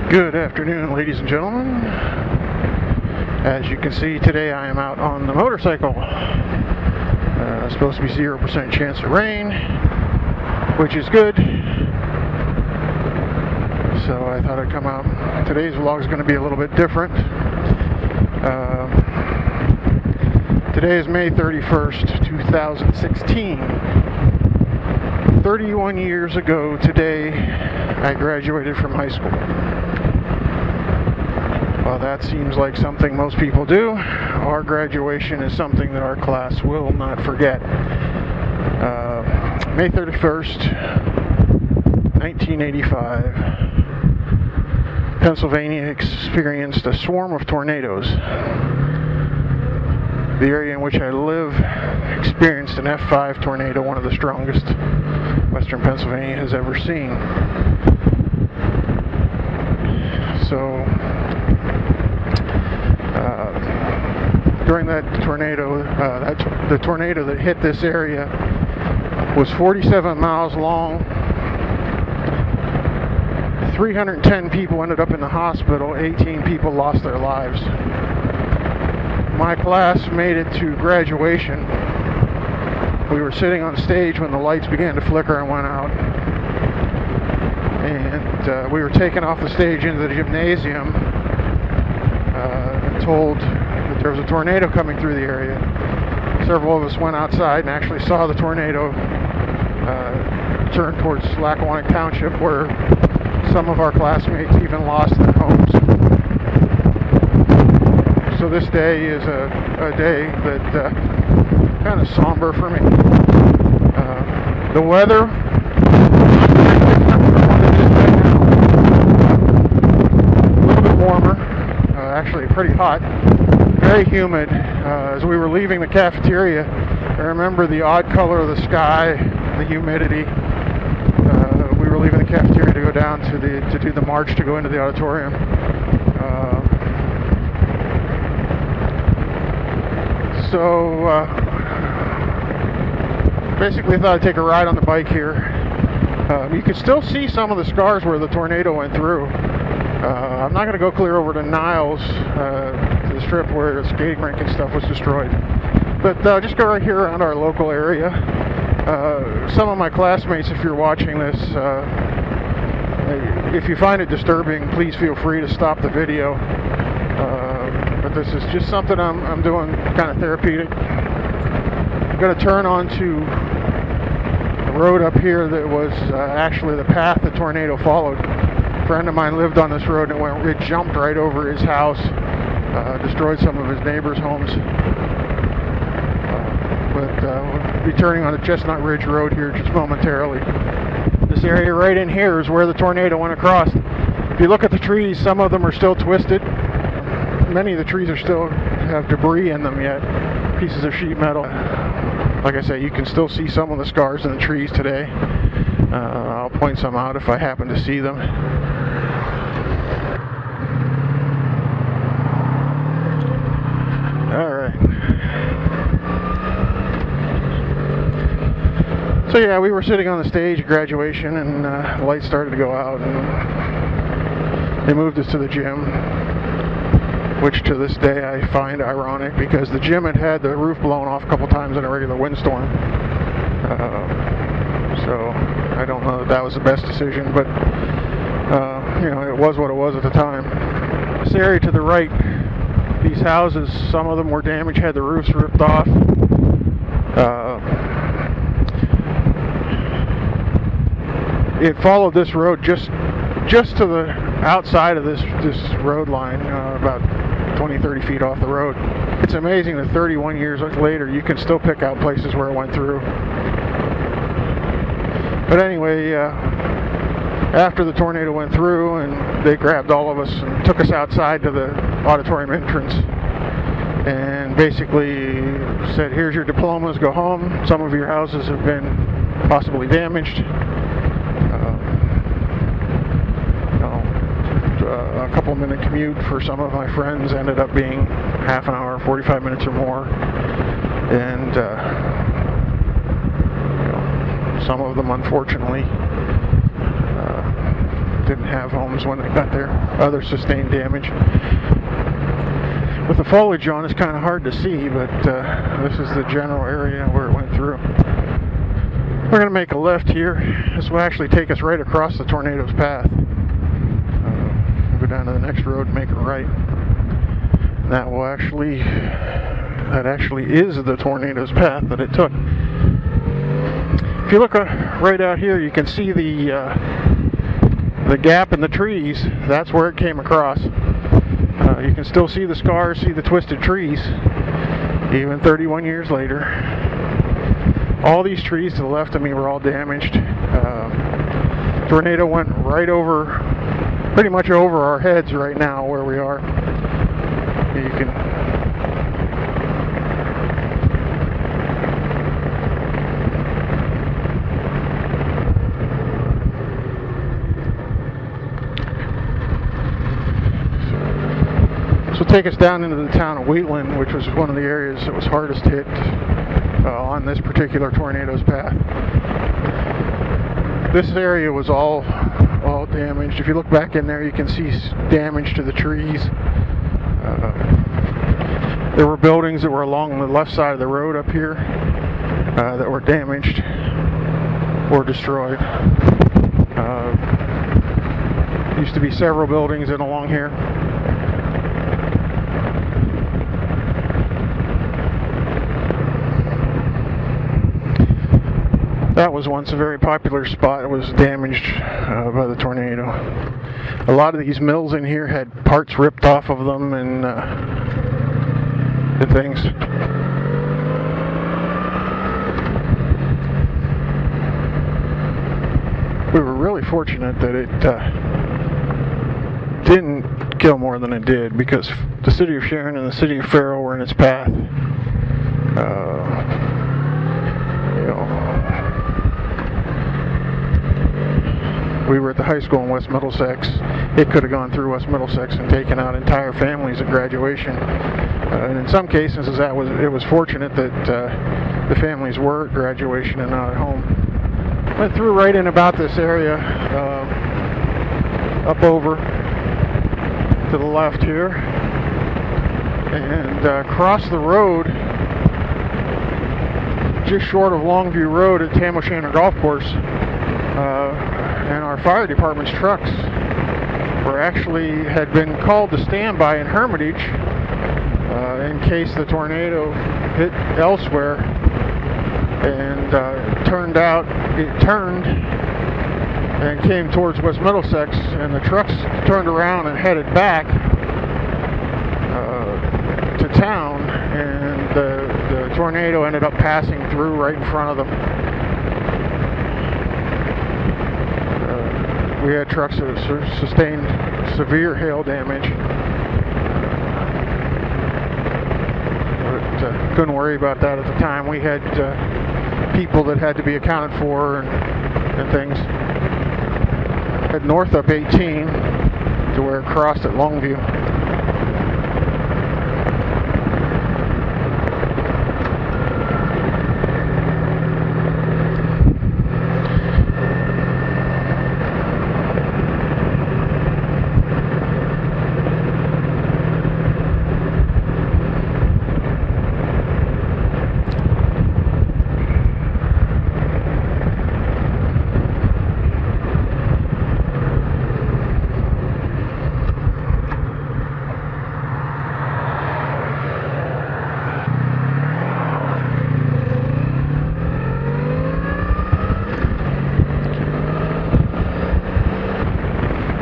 Good afternoon, ladies and gentlemen. As you can see, today I am out on the motorcycle. Supposed to be 0% chance of rain, which is good. So I thought I'd come out. Today's vlog is going to be a little bit different. Today is May 31st, 2016. 31 years ago today, I graduated from high school. Well, that seems like something most people do. Our graduation is something that our class will not forget. May 31st, 1985, Pennsylvania experienced a swarm of tornadoes. The area in which I live experienced an F5 tornado, one of the strongest Western Pennsylvania has ever seen. So, during that tornado, the tornado that hit this area was 47 miles long. 310 people ended up in the hospital. 18 people lost their lives. My class made it to graduation. We were sitting on stage when the lights began to flicker and went out. And we were taken off the stage into the gymnasium, told that there was a tornado coming through the area. Several of us went outside and actually saw the tornado turn towards Lackawanna Township, where some of our classmates even lost their homes. So this day is a day that kind of somber for me. The weather, a little bit warmer, actually pretty hot, very humid. As we were leaving the cafeteria, I remember the odd color of the sky, the humidity. We were leaving the cafeteria to go down to do the march to go into the auditorium. Basically I thought I'd take a ride on the bike here. You can still see some of the scars where the tornado went through. I'm not going to go clear over to Niles, to the strip where the skating rink and stuff was destroyed. But just go right here around our local area. Some of my classmates, if you're watching this, if you find it disturbing, please feel free to stop the video. But this is just something I'm doing kind of therapeutic. I'm going to turn onto a road up here that was actually the path the tornado followed. A friend of mine lived on this road and it jumped right over his house, destroyed some of his neighbors' homes. But we'll be turning on the Chestnut Ridge Road here just momentarily. This area right in here is where the tornado went across. If you look at the trees, some of them are still twisted. Many of the trees still have debris in them yet, pieces of sheet metal. Like I say, you can still see some of the scars in the trees today. I'll point some out if I happen to see them. Alright. So yeah, we were sitting on the stage at graduation and the lights started to go out and they moved us to the gym, which to this day I find ironic because the gym had the roof blown off a couple times in a regular windstorm. So I don't know that was the best decision, but it was what it was at the time. This area to the right, these houses, some of them were damaged, had the roofs ripped off. It followed this road just to the outside of this road line, about 20-30 feet off the road. It's amazing that 31 years later you can still pick out places where it went through. But anyway, after the tornado went through and they grabbed all of us and took us outside to the auditorium entrance and basically said, here's your diplomas, go home. Some of your houses have been possibly damaged. A couple minute commute for some of my friends ended up being half an hour, 45 minutes or more, and some of them unfortunately didn't have homes when they got there. Others sustained damage. With the foliage on, it's kind of hard to see, but this is the general area where it went through. We're going to make a left here. This will actually take us right across the tornado's path. We'll go down to the next road and make a right. That actually is the tornado's path that it took. If you look right out here, you can see the gap in the trees. That's where it came across. You can still see the scars, see the twisted trees, even 31 years later. All these trees to the left of me were all damaged. Tornado went right over, pretty much over our heads right now where we are. You can This will take us down into the town of Wheatland, which was one of the areas that was hardest hit on this particular tornado's path. This area was all damaged. If you look back in there, you can see damage to the trees. There were buildings that were along the left side of the road up here that were damaged or destroyed. Used to be several buildings in along here. That was once a very popular spot. It was damaged by the tornado. A lot of these mills in here had parts ripped off of them and things. We were really fortunate that it didn't kill more than it did, because the city of Sharon and the city of Farrell were in its path. We were at the high school in West Middlesex. It could have gone through West Middlesex and taken out entire families at graduation. And in some cases, it was fortunate that the families were at graduation and not at home. Went through right in about this area, up over to the left here, and across the road, just short of Longview Road at Tam O'Shanter Golf Course. And our fire department's trucks had been called to standby in Hermitage in case the tornado hit elsewhere. And it turned out it turned and came towards West Middlesex, and the trucks turned around and headed back to town, and the tornado ended up passing through right in front of them. We had trucks that sustained severe hail damage, but couldn't worry about that at the time. We had people that had to be accounted for and things. Head north up 18 to where it crossed at Longview.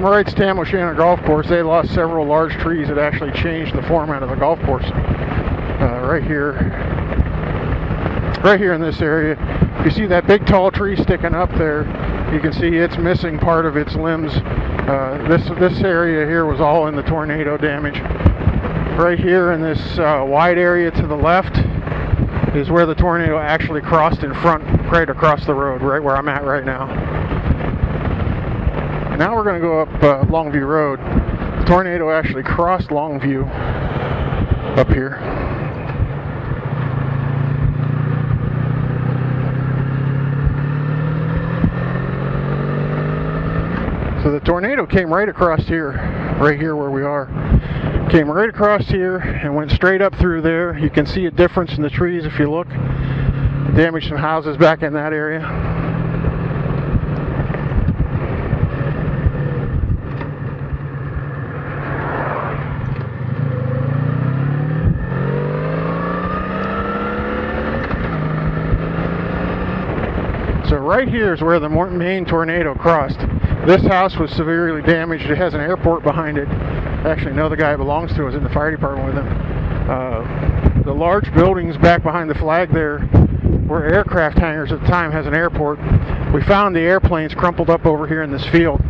To my right's Tam O'Shanter Golf Course. They lost several large trees that actually changed the format of the golf course. Right here in this area, you see that big tall tree sticking up there. You can see it's missing part of its limbs. This area here was all in the tornado damage. Right here in this wide area to the left is where the tornado actually crossed in front, right across the road, right where I'm at right now. Now we're going to go up Longview Road. The tornado actually crossed Longview up here. So the tornado came right across here, right here where we are. Came right across here and went straight up through there. You can see a difference in the trees if you look. It damaged some houses back in that area. So right here is where the main tornado crossed. This house was severely damaged. It has an airport behind it. I actually know the guy it belongs to. I was in the fire department with him. The large buildings back behind the flag there were aircraft hangars at the time, has an airport. We found the airplanes crumpled up over here in this field.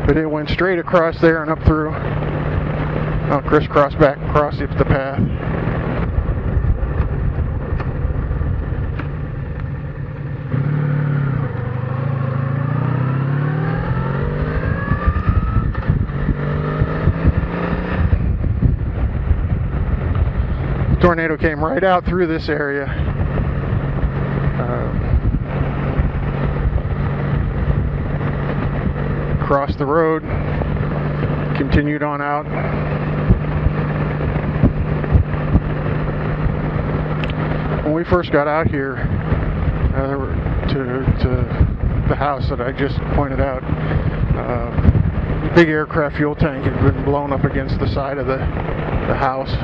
But it went straight across there and up through. Crisscrossed back across the path. Tornado came right out through this area. Crossed the road, continued on out. When we first got out here to the house that I just pointed out, the big aircraft fuel tank had been blown up against the side of the house.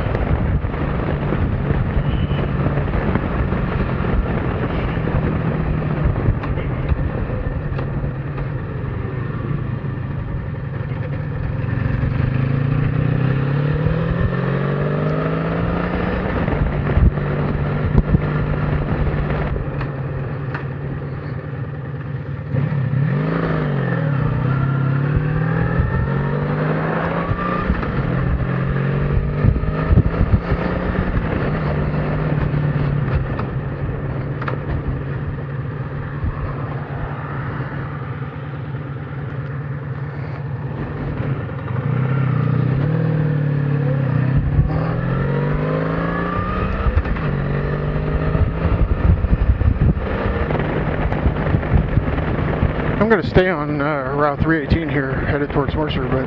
I'm going to stay on Route 318 here, headed towards Mercer, but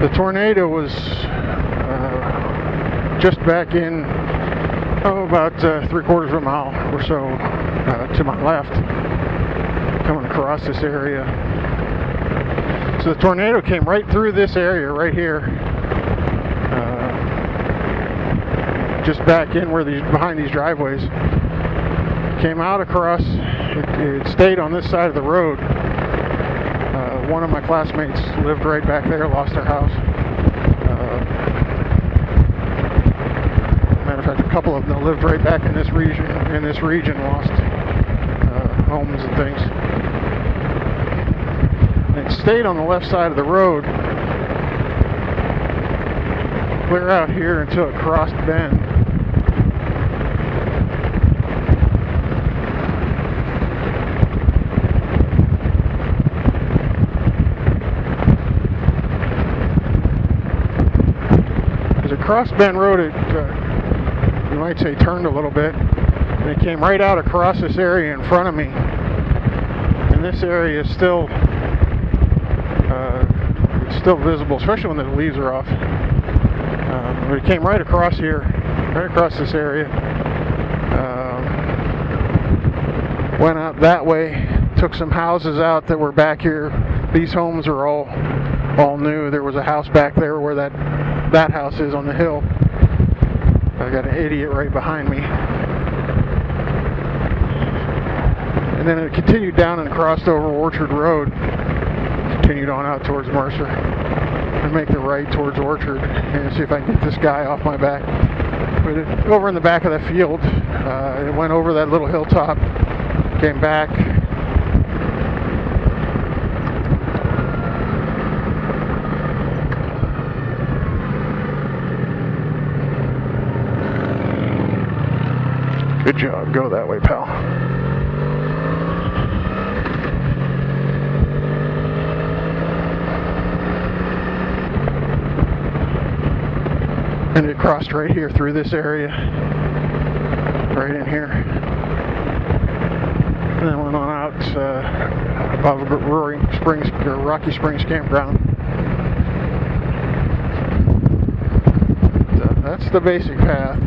the tornado was just back in, about 3/4 of a mile or so to my left, coming across this area. So the tornado came right through this area right here, just back in where behind these driveways. Came out across. It stayed on this side of the road. One of my classmates lived right back there, lost their house. Matter of fact, a couple of them lived right back in this region, lost homes and things. And it stayed on the left side of the road, clear out here until it crossed Bend. Across Bend Road, it, you might say, turned a little bit, and it came right out across this area in front of me. And this area is still, it's still visible, especially when the leaves are off. But it came right across here, right across this area. Went out that way, took some houses out that were back here. These homes are all new. There was a house back there where that house is on the hill. I got an idiot right behind me. And then it continued down and crossed over Orchard Road. Continued on out towards Mercer. And make the right towards Orchard and see if I can get this guy off my back. But over in the back of the field, it went over that little hilltop, came back. Good job. Go that way, pal. And it crossed right here through this area. Right in here. and then went on out above Roaring Springs, or Rocky Springs Campground. That's the basic path.